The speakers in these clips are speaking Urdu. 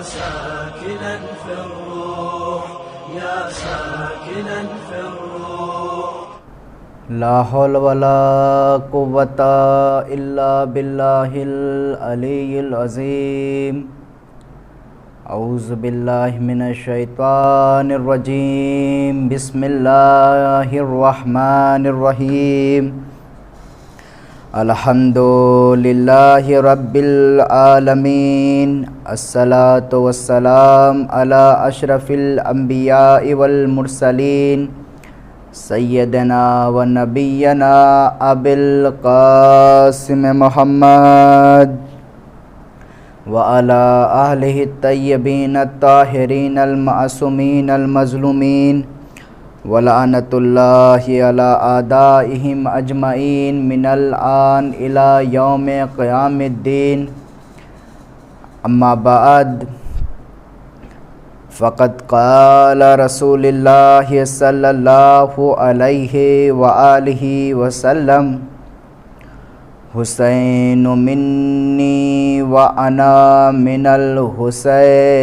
ساكنا في الروح يا ساكنا في الروح لا حول ولا قوة إلا بالله العلي العظيم اعوذ باللہ من الشیطان الرجیم بسم اللہ الرحمن الرحیم الحمد للہ رب العالمین الصلاة والسلام علی اشرف الانبیاء والمرسلین سیدنا و نبینا ابی القاسم محمد وعلى أهله الطيبين الطاهرين المعصومين المظلومين ولعنة الله على أعدائهم أجمعين من الآن إلى يوم قيام الدين أما بعد فقد قال رسول الله صلى الله عليه وآله وسلم حسین منی وانا من الحسین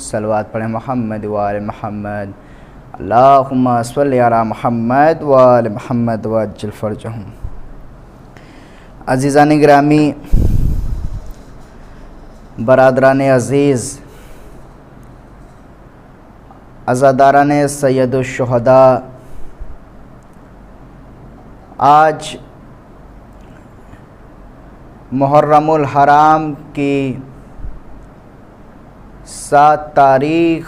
صلوات پڑھیں محمد وآل محمد اللہم صلی علی محمد وآل محمد وعجل فرجہم۔ عزیزان گرامی، برادران عزیز، عزاداران سید الشہداء، آج محرم الحرام کی 7 تاریخ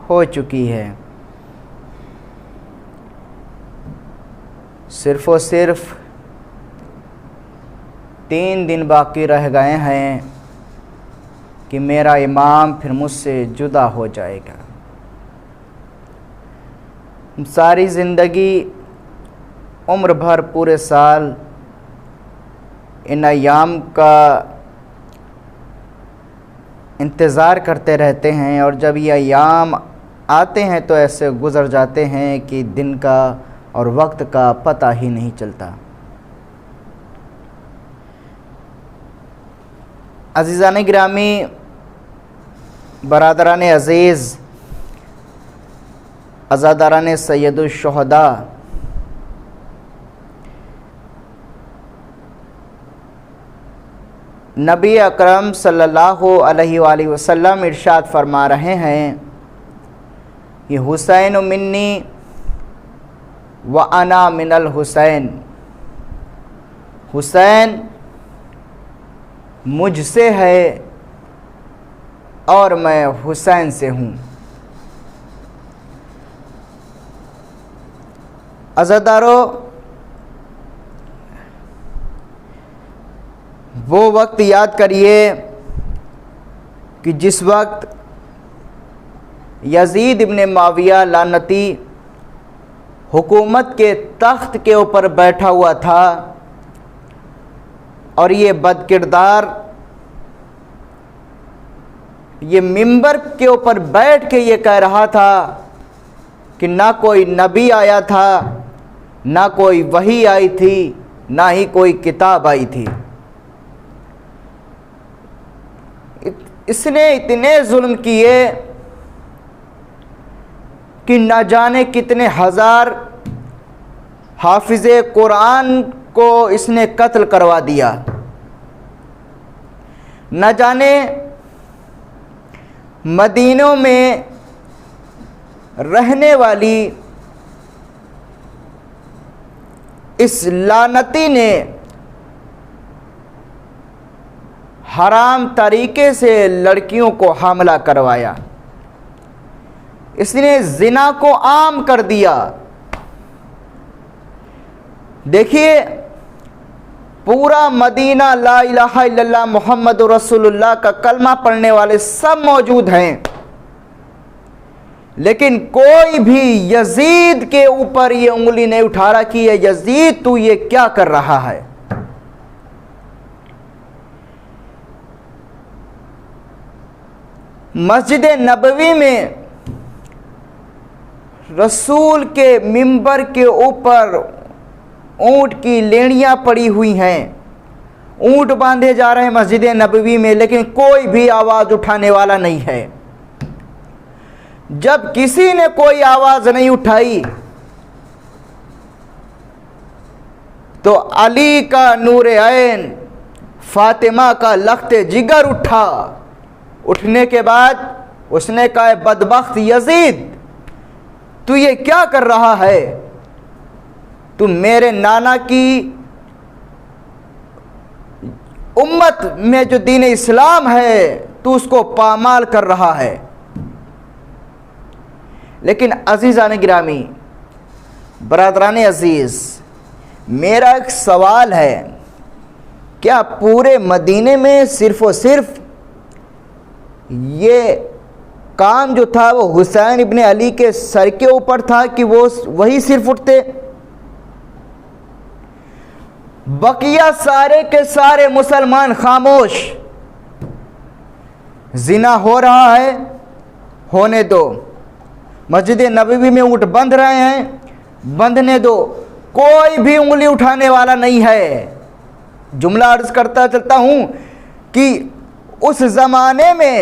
ہو چکی ہے۔ صرف و صرف 3 دن باقی رہ گئے ہیں کہ میرا امام پھر مجھ سے جدا ہو جائے گا۔ ساری زندگی، عمر بھر، پورے سال ان ایام کا انتظار کرتے رہتے ہیں، اور جب یہ ایام آتے ہیں تو ایسے گزر جاتے ہیں کہ دن کا اور وقت کا پتہ ہی نہیں چلتا۔ عزیزان گرامی، برادران عزیز، عزاداران سید الشہداء، نبی اکرم صلی اللہ علیہ وآلہ وسلم ارشاد فرما رہے ہیں کہ حسین منی وانا من الحسین، حسین مجھ سے ہے اور میں حسین سے ہوں۔ عزادارو، وہ وقت یاد کریے کہ جس وقت یزید ابن معاویہ لعنتی حکومت کے تخت کے اوپر بیٹھا ہوا تھا، اور یہ بد کردار یہ ممبر کے اوپر بیٹھ کے یہ کہہ رہا تھا کہ نہ کوئی نبی آیا تھا، نہ کوئی وحی آئی تھی، نہ ہی کوئی کتاب آئی تھی۔ اس نے اتنے ظلم کیے کہ نہ جانے کتنے ہزار حافظ قرآن کو اس نے قتل کروا دیا، نہ جانے مدینوں میں رہنے والی اس لعنتی نے حرام طریقے سے لڑکیوں کو حاملہ کروایا، اس نے زنا کو عام کر دیا۔ دیکھیے، پورا مدینہ لا الہ الا اللہ محمد رسول اللہ کا کلمہ پڑھنے والے سب موجود ہیں، لیکن کوئی بھی یزید کے اوپر یہ انگلی نہیں اٹھا رہا کہ یہ یزید تو یہ کیا کر رہا ہے۔ مسجد نبوی میں رسول کے ممبر کے اوپر اونٹ کی لینڈیاں پڑی ہوئی ہیں، اونٹ باندھے جا رہے ہیں مسجد نبوی میں، لیکن کوئی بھی آواز اٹھانے والا نہیں ہے۔ جب کسی نے کوئی آواز نہیں اٹھائی تو علی کا نور عین، فاطمہ کا لخت جگر اٹھا۔ اٹھنے کے بعد اس نے کہا، بدبخت یزید، تو یہ کیا کر رہا ہے؟ تو میرے نانا کی امت میں جو دین اسلام ہے تو اس کو پامال کر رہا ہے۔ لیکن عزیزان گرامی، برادران عزیز، میرا ایک سوال ہے، کیا پورے مدینے میں صرف و صرف یہ کام جو تھا وہ حسین ابن علی کے سر کے اوپر تھا کہ وہ وہی صرف اٹھتے؟ بقیہ سارے کے سارے مسلمان خاموش، زنا ہو رہا ہے، ہونے دو، مسجد نبوی میں اونٹ بندھ رہے ہیں، بندھنے دو، کوئی بھی انگلی اٹھانے والا نہیں ہے۔ جملہ عرض کرتا چلتا ہوں کہ اس زمانے میں،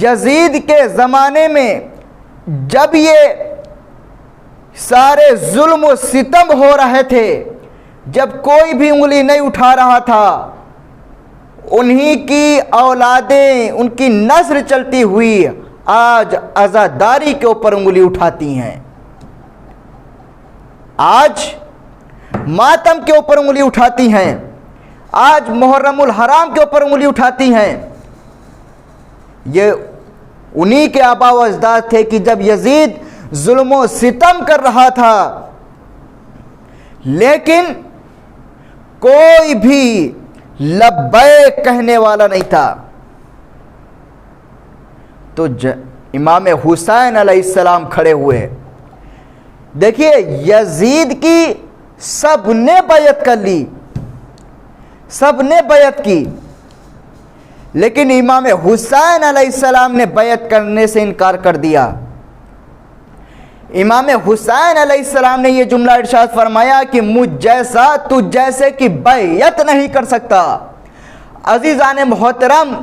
یزید کے زمانے میں، جب یہ سارے ظلم و ستم ہو رہے تھے، جب کوئی بھی انگلی نہیں اٹھا رہا تھا، انہی کی اولادیں، ان کی نسل چلتی ہوئی آج عزاداری کے اوپر انگلی اٹھاتی ہیں، آج ماتم کے اوپر انگلی اٹھاتی ہیں، آج محرم الحرام کے اوپر انگلی اٹھاتی ہیں۔ یہ انہی کے آبا و اجداد تھے کہ جب یزید ظلم و ستم کر رہا تھا، لیکن کوئی بھی لبیک کہنے والا نہیں تھا۔ تو امام حسین علیہ السلام کھڑے ہوئے۔ دیکھیے، یزید کی سب نے بیعت کر لی، سب نے بیعت کی، لیکن امام حسین علیہ السلام نے بیعت کرنے سے انکار کر دیا۔ امام حسین علیہ السلام نے یہ جملہ ارشاد فرمایا کہ مجھ جیسا تجھ جیسے کی بیعت نہیں کر سکتا۔ عزیزان محترم،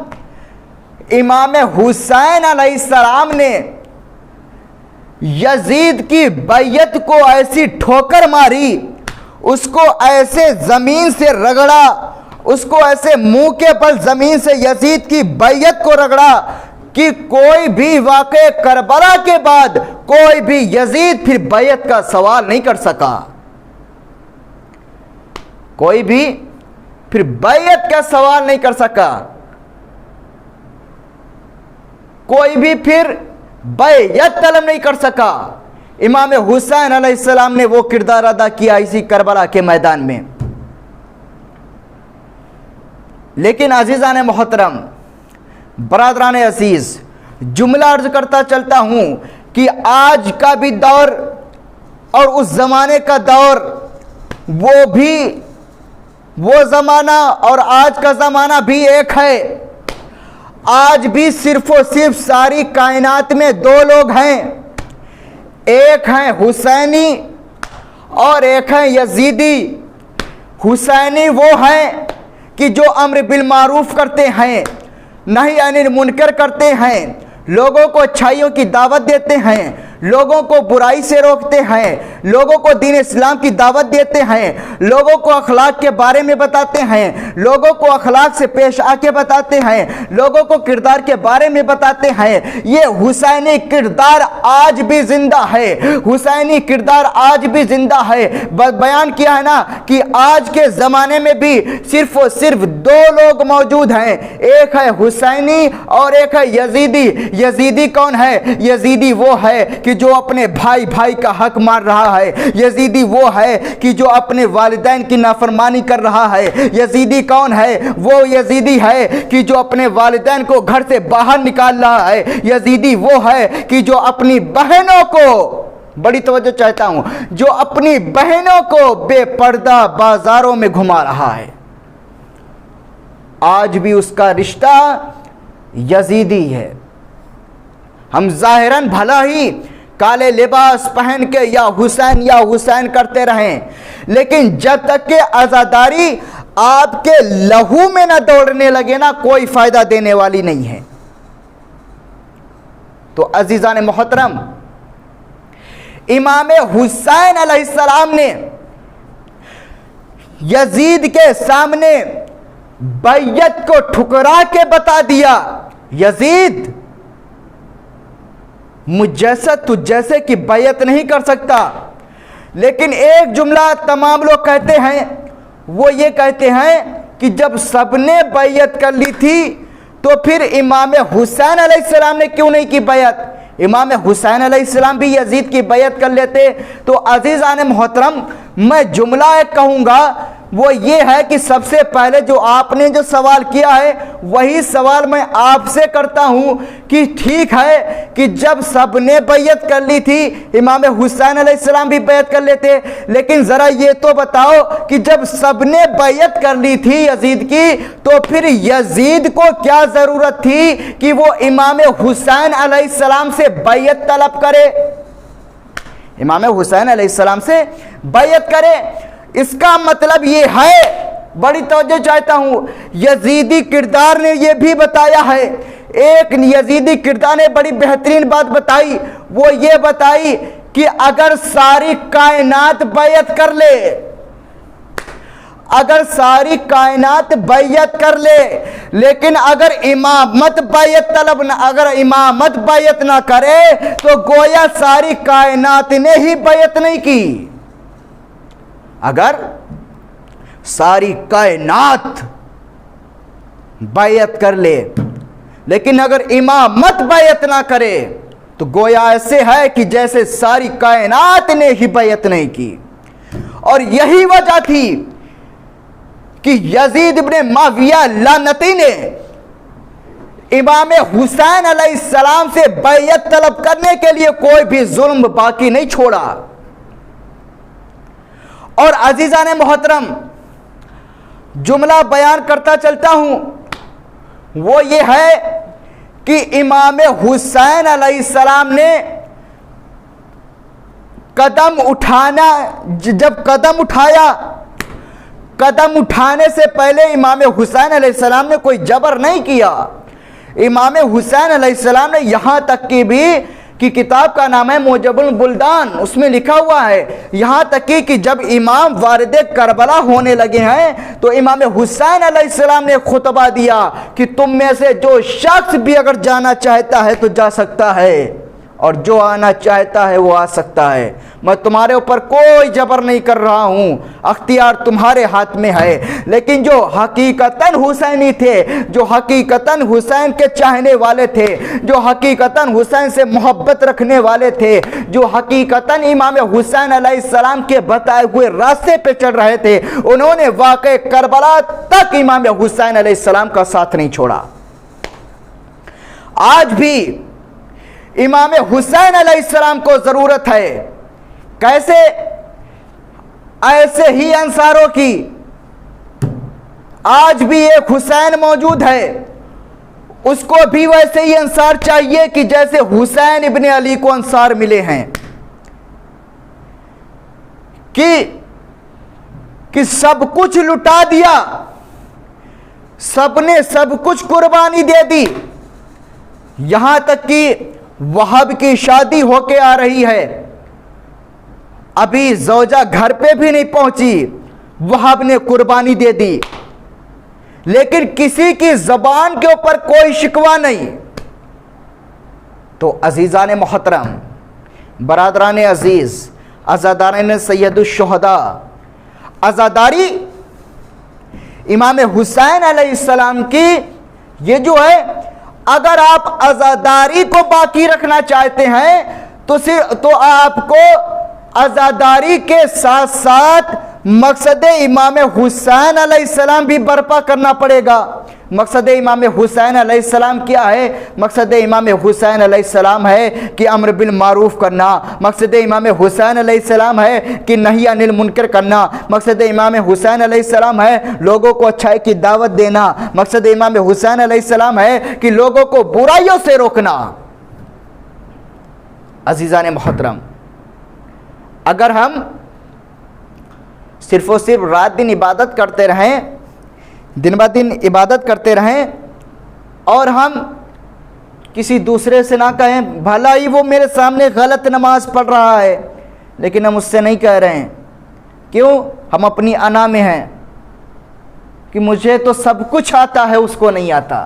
امام حسین علیہ السلام نے یزید کی بیعت کو ایسی ٹھوکر ماری، اس کو ایسے زمین سے رگڑا، اس کو ایسے منہ کے بل زمین سے یزید کی بیعت کو رگڑا کہ کوئی بھی واقعہ کربلا کے بعد کوئی بھی یزید پھر بیعت کا سوال نہیں کر سکا، کوئی بھی پھر بیعت کا سوال نہیں کر سکا، کوئی بھی پھر بیعت طلب نہیں کر سکا۔ امام حسین علیہ السلام نے وہ کردار ادا کیا اسی کربلا کے میدان میں۔ لیکن عزیزان محترم، برادران عزیز، جملہ عرض کرتا چلتا ہوں کہ آج کا بھی دور اور اس زمانے کا دور، وہ زمانہ اور آج کا زمانہ بھی ایک ہے۔ آج بھی صرف و صرف ساری کائنات میں دو لوگ ہیں، ایک ہیں حسینی اور ایک ہیں یزیدی۔ حسینی وہ ہیں کہ جو امر بالمعروف کرتے ہیں، نہی عن المنکر کرتے ہیں، لوگوں کو اچھائیوں کی دعوت دیتے ہیں، لوگوں کو برائی سے روکتے ہیں، لوگوں کو دین اسلام کی دعوت دیتے ہیں، لوگوں کو اخلاق کے بارے میں بتاتے ہیں، لوگوں کو اخلاق سے پیش آ کے بتاتے ہیں، لوگوں کو کردار کے بارے میں بتاتے ہیں۔ یہ حسینی کردار آج بھی زندہ ہے، حسینی کردار آج بھی زندہ ہے۔ بیان کیا ہے نا کہ آج کے زمانے میں بھی صرف و صرف دو لوگ موجود ہیں، ایک ہے حسینی اور ایک ہے یزیدی۔ یزیدی کون ہے؟ یزیدی وہ ہے کہ جو اپنے بھائی کا حق مار رہا ہے، یزیدی وہ ہے کہ جو اپنے والدین کی نافرمانی کر رہا ہے۔ یزیدی کون ہے؟ وہ یزیدی ہے کہ جو اپنے والدین کو گھر سے باہر نکال رہا ہے۔ یزیدی وہ ہے کہ جو اپنی بہنوں کو، بڑی توجہ چاہتا ہوں، جو اپنی بہنوں کو بے پردہ بازاروں میں گھما رہا ہے۔ آج بھی اس کا رشتہ یزیدی ہے۔ ہم ظاہراً بھلا ہی کالے لباس پہن کے یا حسین کرتے رہیں، لیکن جب تک کہ عزاداری آپ کے لہو میں نہ دوڑنے لگے نا، کوئی فائدہ دینے والی نہیں ہے۔ تو عزیزان محترم، امام حسین علیہ السلام نے یزید کے سامنے بیعت کو ٹھکرا کے بتا دیا، یزید مجھ جیسا تجھ جیسے کی بیعت نہیں کر سکتا۔ لیکن ایک جملہ تمام لوگ کہتے ہیں، وہ یہ کہتے ہیں کہ جب سب نے بیعت کر لی تھی تو پھر امام حسین علیہ السلام نے کیوں نہیں کی بیعت؟ امام حسین علیہ السلام بھی یزید کی بیعت کر لیتے۔ تو عزیزان محترم، میں جملہ ایک کہوں گا، وہ یہ ہے کہ سب سے پہلے جو آپ نے جو سوال کیا ہے وہی سوال میں آپ سے کرتا ہوں کہ ٹھیک ہے کہ جب سب نے بیعت کر لی تھی، امام حسین علیہ السلام بھی بیعت کر لیتے، لیکن ذرا یہ تو بتاؤ کہ جب سب نے بیعت کر لی تھی یزید کی تو پھر یزید کو کیا ضرورت تھی کہ وہ امام حسین علیہ السلام سے بیعت طلب کرے، امام حسین علیہ السلام سے بیعت کرے؟ اس کا مطلب یہ ہے، بڑی توجہ چاہتا ہوں، یزیدی کردار نے یہ بھی بتایا ہے، ایک یزیدی کردار نے بڑی بہترین بات بتائی، وہ یہ بتائی کہ اگر ساری کائنات بیعت کر لے، اگر ساری کائنات بیعت کر لے، لیکن اگر امامت بیعت نہ کرے تو گویا ساری کائنات نے ہی بیعت نہیں کی۔ اگر ساری کائنات بیعت کر لے لیکن اگر امامت بیعت نہ کرے تو گویا ایسے ہے کہ جیسے ساری کائنات نے ہی بیعت نہیں کی۔ اور یہی وجہ تھی کہ یزید ابن معاویہ لعنتی نے امام حسین علیہ السلام سے بیعت طلب کرنے کے لیے کوئی بھی ظلم باقی نہیں چھوڑا۔ اور عزیزان محترم، جملہ بیان کرتا چلتا ہوں، وہ یہ ہے کہ امام حسین علیہ السلام نے جب قدم اٹھایا، قدم اٹھانے سے پہلے امام حسین علیہ السلام نے کوئی جبر نہیں کیا۔ امام حسین علیہ السلام نے یہاں تک کہ کتاب کا نام ہے موجب البلدان، اس میں لکھا ہوا ہے، یہاں تک کہ جب امام وارد کربلا ہونے لگے ہیں تو امام حسین علیہ السلام نے خطبہ دیا کہ تم میں سے جو شخص بھی اگر جانا چاہتا ہے تو جا سکتا ہے، اور جو آنا چاہتا ہے وہ آ سکتا ہے۔ میں تمہارے اوپر کوئی جبر نہیں کر رہا ہوں، اختیار تمہارے ہاتھ میں ہے۔ لیکن جو حقیقتاً حسینی تھے، جو حقیقتاً حسین کے چاہنے والے تھے، جو حقیقتاً حسین سے محبت رکھنے والے تھے، جو حقیقتاً امام حسین علیہ السلام کے بتائے ہوئے راستے پہ چل رہے تھے، انہوں نے واقع کربلا تک امام حسین علیہ السلام کا ساتھ نہیں چھوڑا۔ آج بھی امام حسین علیہ السلام کو ضرورت ہے، کیسے؟ ایسے ہی انصاروں کی۔ آج بھی ایک حسین موجود ہے، اس کو بھی ویسے ہی انصار چاہیے کہ جیسے حسین ابن علی کو انصار ملے ہیں، کہ سب کچھ لٹا دیا، سب نے سب کچھ قربانی دے دی، یہاں تک کہ وہب کی شادی ہو کے آ رہی ہے، ابھی زوجہ گھر پہ بھی نہیں پہنچی، وہب نے قربانی دے دی، لیکن کسی کی زبان کے اوپر کوئی شکوہ نہیں۔ تو عزیزان محترم، برادران عزیز، عزاداران سید الشہداء، عزاداری امام حسین علیہ السلام کی یہ جو ہے، اگر آپ عزاداری کو باقی رکھنا چاہتے ہیں تو آپ کو عزاداری کے ساتھ ساتھ مقصد امام حسین علیہ السلام بھی برپا کرنا پڑے گا۔ مقصد امام حسین علیہ السلام کیا ہے؟ مقصد امام حسین علیہ السلام ہے کہ امر بالمعروف کرنا، مقصد امام حسین علیہ السلام ہے کہ نہی عن المنکر کرنا، مقصد امام حسین علیہ السلام ہے لوگوں کو اچھائی کی دعوت دینا، مقصد امام حسین علیہ السلام ہے کہ لوگوں کو برائیوں سے روکنا۔ عزیزان محترم، اگر ہم صرف و صرف رات دن عبادت کرتے رہیں دن بہ دن عبادت کرتے رہیں اور ہم کسی دوسرے سے نہ کہیں بھلا ہی وہ میرے سامنے غلط نماز پڑھ رہا ہے، لیکن ہم اس سے نہیں کہہ رہے ہیں. کیوں؟ ہم اپنی انا میں ہیں کہ مجھے تو سب کچھ آتا ہے، اس کو نہیں آتا.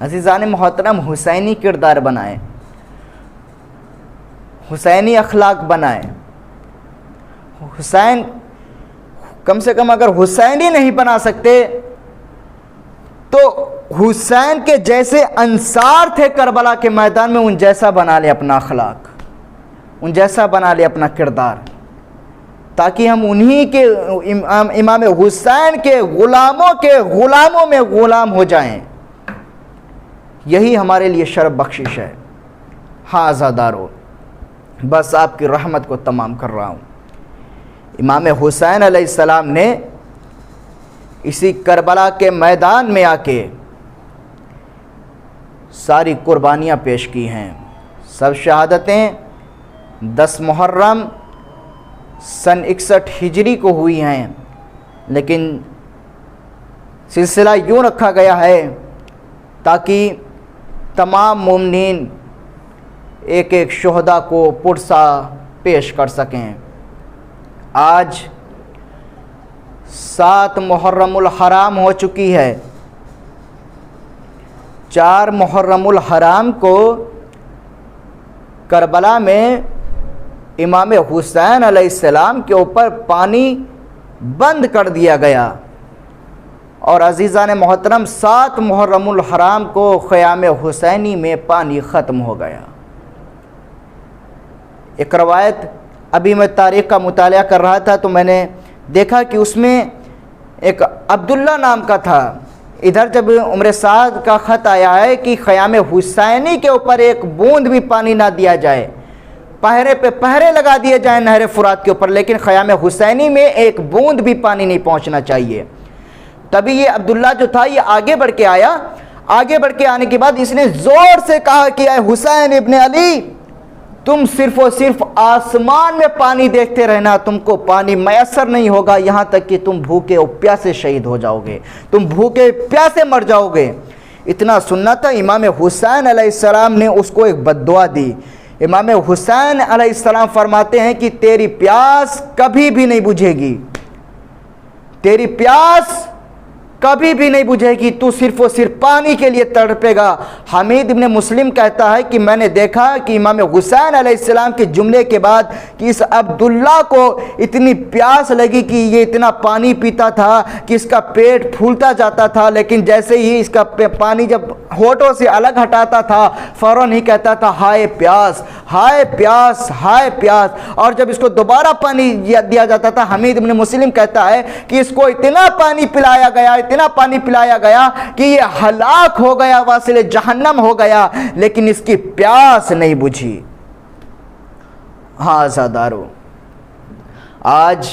عزیزان محترم، حسینی کردار بنائیں، حسینی اخلاق بنائیں. حسین کم سے کم اگر حسینی نہیں بنا سکتے تو حسین کے جیسے انصار تھے کربلا کے میدان میں، ان جیسا بنا لے اپنا اخلاق، ان جیسا بنا لے اپنا کردار، تاکہ ہم انہی کے امام حسین کے غلاموں میں غلام ہو جائیں. یہی ہمارے لیے شرف بخشش ہے. ہاں عزادارو، بس آپ کی رحمت کو تمام کر رہا ہوں. امام حسین علیہ السلام نے اسی کربلا کے میدان میں آ کے ساری قربانیاں پیش کی ہیں. سب شہادتیں 10 محرم سن 61 ہجری کو ہوئی ہیں، لیکن سلسلہ یوں رکھا گیا ہے تاکہ تمام مومنین ایک ایک شہداء کو پرسا پیش کر سکیں. آج 7 محرم الحرام ہو چکی ہے. 4 محرم الحرام کو کربلا میں امام حسین علیہ السلام کے اوپر پانی بند کر دیا گیا، اور عزیزان محترم 7 محرم الحرام کو خیام حسینی میں پانی ختم ہو گیا. ایک روایت، ابھی میں تاریخ کا مطالعہ کر رہا تھا تو میں نے دیکھا کہ اس میں ایک عبداللہ نام کا تھا. ادھر جب عمر سعد کا خط آیا ہے کہ خیام حسینی کے اوپر ایک بوند بھی پانی نہ دیا جائے، پہرے پہ پہرے لگا دیے جائیں نہر فرات کے اوپر، لیکن خیام حسینی میں ایک بوند بھی پانی نہیں پہنچنا چاہیے. تبھی یہ عبداللہ جو تھا یہ آگے بڑھ کے آیا. آگے بڑھ کے آنے کے بعد اس نے زور سے کہا کہ اے حسین ابن علی، تم صرف اور صرف آسمان میں پانی دیکھتے رہنا، تم کو پانی میسر نہیں ہوگا یہاں تک کہ تم بھوکے اور پیاسے شہید ہو جاؤ گے، تم بھوکے پیاسے مر جاؤ گے. اتنا سننا تھا. امام حسین علیہ السلام نے اس کو ایک بد دعا دی. امام حسین علیہ السلام فرماتے ہیں کہ تیری پیاس کبھی بھی نہیں بجھے گی، تیری پیاس کبھی بھی نہیں بجھے گی، تو صرف اور صرف پانی کے لیے تڑپے گا. حمید ابن مسلم کہتا ہے کہ میں نے دیکھا کہ امام حسین علیہ السلام کے جملے کے بعد کہ اس عبداللہ کو اتنی پیاس لگی کہ یہ اتنا پانی پیتا تھا کہ اس کا پیٹ پھولتا جاتا تھا، لیکن جیسے ہی اس کا پانی جب ہونٹوں سے الگ ہٹاتا تھا فوراً ہی کہتا تھا ہائے پیاس، ہائے پیاس، ہائے پیاس. اور جب اس کو دوبارہ پانی دیا جاتا تھا، حمید ابن مسلم کہتا ہے کہ اس کو اتنا پانی پلایا گیا، اتنا پانی پلایا گیا کہ یہ ہلاک ہو گیا، واصل جہنم ہو گیا، لیکن اس کی پیاس نہیں بجھی. ہاں عزادارو، آج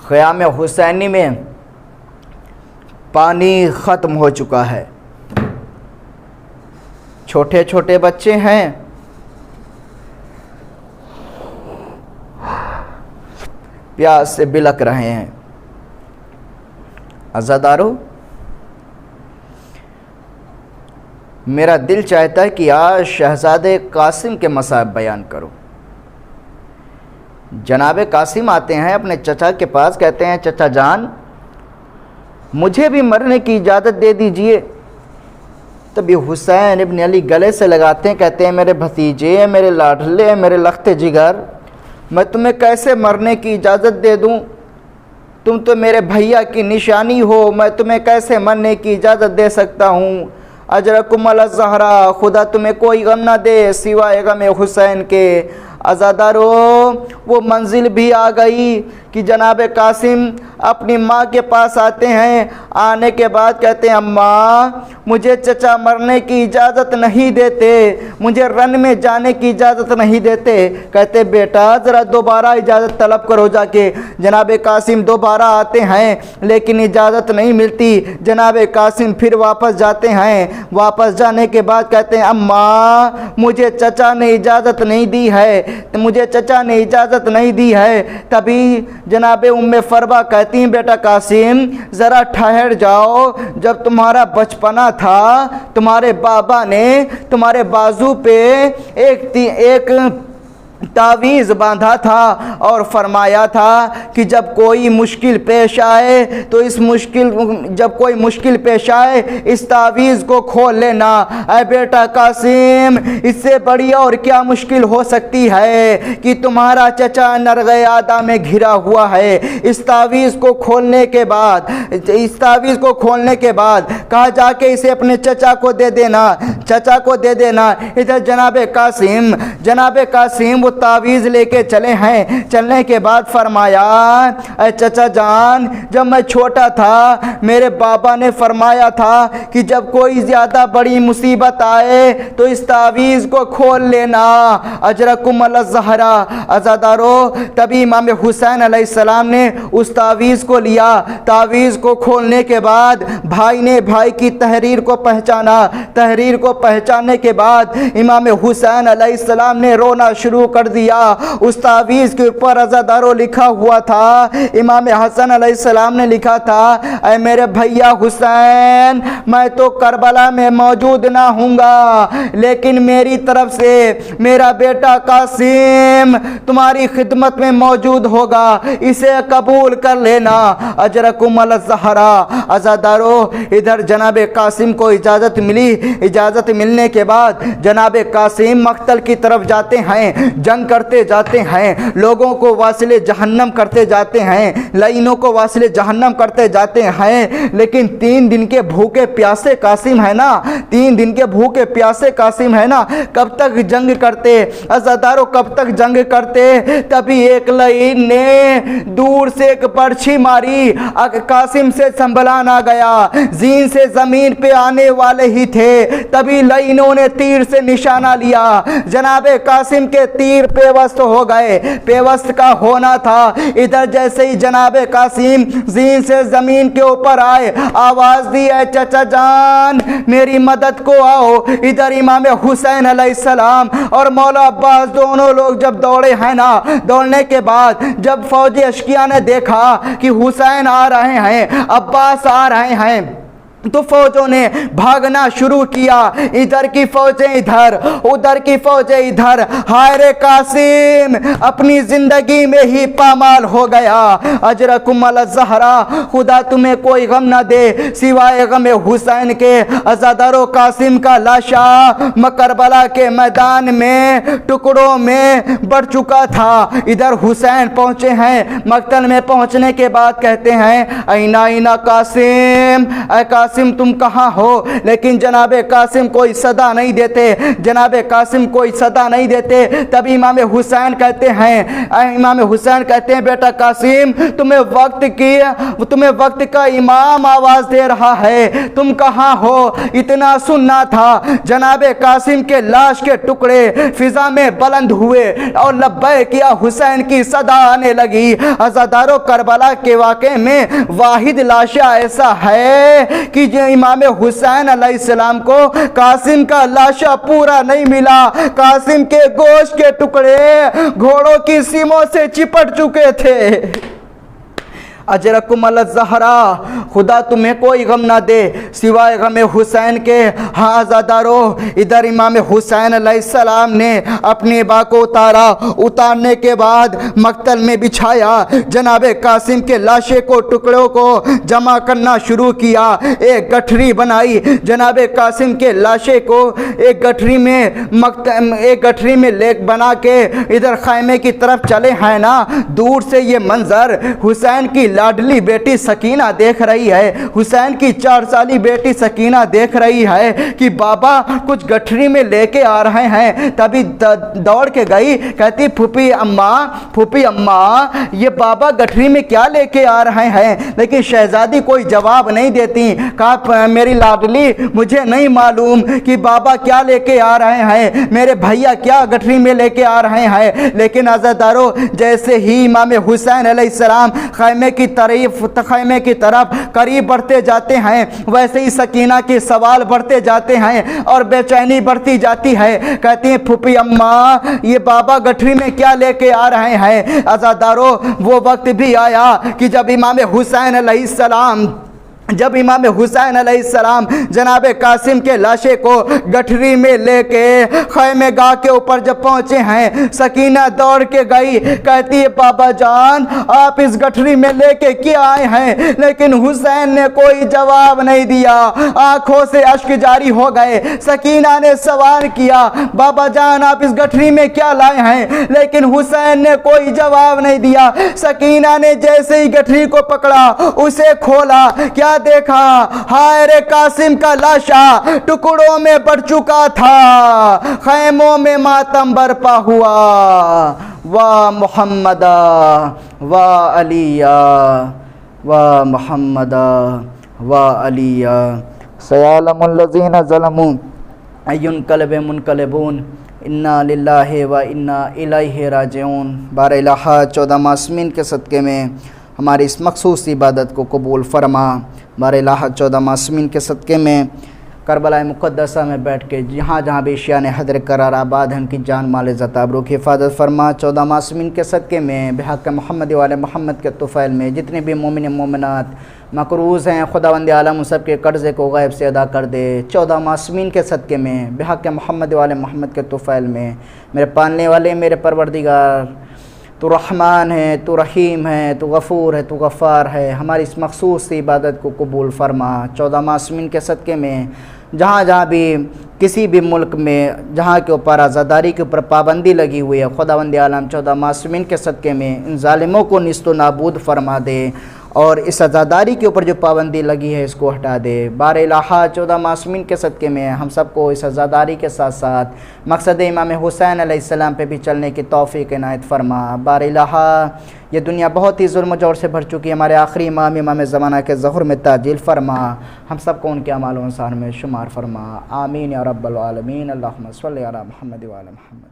خیام حسینی میں پانی ختم ہو چکا ہے. چھوٹے چھوٹے بچے ہیں، پیاس سے بلک رہے ہیں. عزادارو، میرا دل چاہتا ہے کہ آج شہزادے قاسم کے مصائب بیان کرو. جناب قاسم آتے ہیں اپنے چچا کے پاس، کہتے ہیں چچا جان مجھے بھی مرنے کی اجازت دے دیجئے. تبھی حسین ابن علی گلے سے لگاتے ہیں، کہتے ہیں میرے بھتیجے، میرے لاڈلے، میرے لخت جگر، میں تمہیں کیسے مرنے کی اجازت دے دوں؟ تم تو میرے بھیا کی نشانی ہو، میں تمہیں کیسے مرنے کی اجازت دے سکتا ہوں؟ اجرکم الزہرا، خدا تمہیں کوئی غم نہ دے سوائے غم حسین کے. عزادارو، وہ منزل بھی آ گئی کہ جناب قاسم اپنی ماں کے پاس آتے ہیں. آنے کے بعد کہتے ہیں اماں مجھے چچا مرنے کی اجازت نہیں دیتے، مجھے رن میں جانے کی اجازت نہیں دیتے. کہتے بیٹا ذرا دوبارہ اجازت طلب کرو جا کے. جناب قاسم دوبارہ آتے ہیں لیکن اجازت نہیں ملتی. جناب قاسم پھر واپس جاتے ہیں. واپس جانے کے بعد کہتے ہیں اماں مجھے چچا نے اجازت نہیں دی ہے، مجھے چچا نے اجازت نہیں دی ہے. تبھی جناب ام فربا کہتے کہتی ہیں بیٹا قاسم ذرا ٹھہر جاؤ، جب تمہارا بچپنا تھا تمہارے بابا نے تمہارے بازو پہ ایک تعویذ باندھا تھا اور فرمایا تھا کہ جب کوئی مشکل پیش آئے تو اس تعویذ کو کھول لینا۔ اے بیٹا قاسم اس سے بڑی اور کیا مشکل ہو سکتی ہے کہ تمہارا چچا نرغِ آدھا میں گھرا ہوا ہے۔ اس تعویذ کو کھولنے کے بعد کہا جا کے اسے اپنے چچا کو دے دینا۔ ادھر جناب قاسم وہ تعویذ لے کے چلے ہیں۔ چلنے کے بعد فرمایا اے چچا جان جب میں چھوٹا تھا میرے بابا نے فرمایا تھا کہ جب کوئی زیادہ بڑی مصیبت آئے تو اس تعویذ کو کھول لینا۔ اجرکم اللہ زہرا عزادارو، تبھی امام حسین علیہ السلام نے اس تعویذ کو لیا۔ تعویذ کو کھولنے کے بعد بھائی نے بھائی کی تحریر کو پہچانا۔ تحریر کو پہچاننے کے بعد امام حسین علیہ السلام نے رونا شروع کر دیا۔ اس تعویذ کے اوپر عزادارو لکھا ہوا تھا، امام حسن علیہ السلام نے لکھا تھا اے میرے بھیا حسین میں تو کربلا میں موجود نہ ہوں گا لیکن میری طرف سے میرا بیٹا قاسم تمہاری خدمت میں موجود ہوگا، اسے قبول کر لینا۔ اجرکم الزہرا عزادارو، ادھر جناب قاسم کو اجازت ملی۔ اجازت ملنے کے بعد جناب قاسم مقتل کی طرف جاتے ہیں، جنگ کرتے جاتے ہیں، لوگوں کو واصل جہنم کرتے جاتے ہیں، لعینوں کو واصل جہنم کرتے جاتے ہیں۔ لیکن 3 دن کے بھوکے پیاسے قاسم ہے نا، 3 دن کے بھوکے پیاسے قاسم ہے نا، کب تک جنگ کرتے عزادارو، کب تک جنگ کرتے؟ تبھی ایک لعین نے دور سے ایک برچھی ماری، قاسم سے سنبھلا نہ گیا، زین سے زمین پہ آنے والے ہی تھے، تبھی لعینوں نے تیر سے نشانہ لیا۔ جناب قاسم کے تیر پیوست ہو گئے، پیوست کا ہونا تھا۔ ادھر جیسے ہی جناب قاسم زین سے زمین کے اوپر آئے، آواز دی اے چچا جان میری مدد کو آؤ۔ ادھر امام حسین علیہ السلام اور مولا عباس دونوں لوگ جب دوڑے ہیں نا، دوڑنے کے بعد جب فوجی اشقیاء نے دیکھا کہ حسین آ رہے ہیں، عباس آ رہے ہیں، تو فوجوں نے بھاگنا شروع کیا۔ ادھر کی فوجیں ادھر، ادھر کی فوجیں ادھر۔ ہائے قاسم اپنی زندگی میں ہی پامال ہو گیا۔ اجرکم الزہرا، خدا تمہیں کوئی غم نہ دے سوائے غم حسین کے۔ عزادارو قاسم کا لاشا کربلا کے میدان میں ٹکڑوں میں بڑھ چکا تھا۔ ادھر حسین پہنچے ہیں، مقتل میں پہنچنے کے بعد کہتے ہیں اینا قاسم، اے قاسم تم کہاں ہو؟ لیکن جناب قاسم کوئی صدا نہیں دیتے، جناب قاسم کوئی صدا نہیں دیتے۔ تب امام حسین کہتے ہیں بیٹا قاسم تمہیں وقت کا امام آواز دے رہا ہے، تم کہاں ہو؟ اتنا سننا تھا، جناب قاسم کے لاش کے ٹکڑے فضا میں بلند ہوئے اور لبیک یا حسین کی صدا آنے لگی۔ عزادارو کربلا کے واقعے میں واحد لاشا ایسا ہے کہ امام حسین علیہ السلام کو قاسم کا لاشا پورا نہیں ملا، قاسم کے گوشت کے ٹکڑے گھوڑوں کی سیموں سے چپٹ چکے تھے۔ اجرکم الزہرا، خدا تمہیں کوئی غم نہ دے سوائے غم حسین کے۔ ہاں عزادارو، ادھر امام حسین علیہ السلام نے اپنے با کو اتارا، اتارنے کے بعد مقتل میں بچھایا، جناب قاسم کے لاشے کو ٹکڑوں کو جمع کرنا شروع کیا، ایک گٹھری بنائی، جناب قاسم کے لاشے کو ایک گٹھری میں لیک بنا کے ادھر خیمے کی طرف چلے ہیں نا۔ دور سے یہ منظر حسین کی لاڈلی بیٹی سکینہ دیکھ رہی ہے، حسین کی 4 سالی بیٹی سکینہ دیکھ رہی ہے کہ بابا کچھ گٹھری میں لے کے آ رہے ہیں۔ تبھی دوڑ کے گئی، کہتی پھوپھی اماں یہ بابا گٹھری میں کیا لے کے آ رہے ہیں؟ لیکن شہزادی کوئی جواب نہیں دیتی۔ کہا میری لاڈلی مجھے نہیں معلوم کہ بابا کیا لے کے آ رہے ہیں، میرے بھیا کیا گٹھری میں لے کے آ رہے ہیں۔ لیکن عزادارو جیسے ہی امام حسین علیہ السلام خیمے کی کی طرف خیمے کی طرف قریب بڑھتے جاتے ہیں، ویسے ہی سکینہ کے سوال بڑھتے جاتے ہیں اور بے چینی بڑھتی جاتی ہے۔ کہتی ہیں پھوپھی اماں یہ بابا گٹھری میں کیا لے کے آ رہے ہیں؟ عزادارو وہ وقت بھی آیا کہ جب امام حسین علیہ السلام جناب قاسم کے لاشے کو گٹھری میں لے کے خیمے گاہ کے اوپر جب پہنچے ہیں، سکینہ دوڑ کے گئی، کہتی ہے بابا جان آپ اس گٹھری میں لے کے کیا آئے ہیں؟ لیکن حسین نے کوئی جواب نہیں دیا، آنکھوں سے اشک جاری ہو گئے۔ سکینہ نے سوال کیا بابا جان آپ اس گٹھری میں کیا لائے ہیں؟ لیکن حسین نے کوئی جواب نہیں دیا۔ سکینہ نے جیسے ہی گٹھری کو پکڑا، اسے کھولا، کیا دیکھا؟ ہائے رے قاسم کا لاشا ٹکڑوں میں بڑھ چکا تھا، خیموں میں ماتم برپا ہوا۔ وا محمدا وا علیہ وا محمدا وا علیہ سیعلم الذین ظلموا ای انقلب منقلبون انا للہ و انا الیہ راجعون۔ بار الہ 14 معصومین کے صدقے میں ہماری اس مخصوص عبادت کو قبول فرما۔ بار الہ 14 معصومین کے صدقے میں کربلا مقدسہ میں بیٹھ کے جہاں جہاں بھی شیان حیدر قرار آباد ہیں ان کی جان مال عزت آبرو کی حفاظت فرما۔ 14 معصومین کے صدقے میں بحق محمد وآل محمد کے طفیل میں جتنے بھی مومن مومنات مقروض ہیں خداوند عالم ان سب کے قرضے کو غیب سے ادا کر دے۔ 14 معصومین کے صدقے میں بحق محمد وآل محمد کے طفیل میں میرے پالنے والے میرے پروردگار تو رحمان ہے، تو رحیم ہے، تو غفور ہے، تو غفار ہے، ہماری اس مخصوص عبادت کو قبول فرما۔ 14 معصومین کے صدقے میں جہاں جہاں بھی کسی بھی ملک میں جہاں کے اوپر عزاداری کے اوپر پابندی لگی ہوئی ہے خداوند عالم 14 معصومین کے صدقے میں ان ظالموں کو نیست و نابود فرما دے اور اس عزاداری کے اوپر جو پابندی لگی ہے اس کو ہٹا دے۔ بار الہ 14 معصومین کے صدقے میں ہم سب کو اس عزاداری کے ساتھ ساتھ مقصد امام حسین علیہ السلام پہ بھی چلنے کی توفیق عنایت فرما۔ بار الہ یہ دنیا بہت ہی ظلم و جور سے بھر چکی ہے، ہمارے آخری امام زمانہ کے ظہور میں تعجیل فرما، ہم سب کو ان کے اعمال و انصار میں شمار فرما۔ آمین یا رب العالمین۔ اللہم صلی علی محمد وعلی محمد۔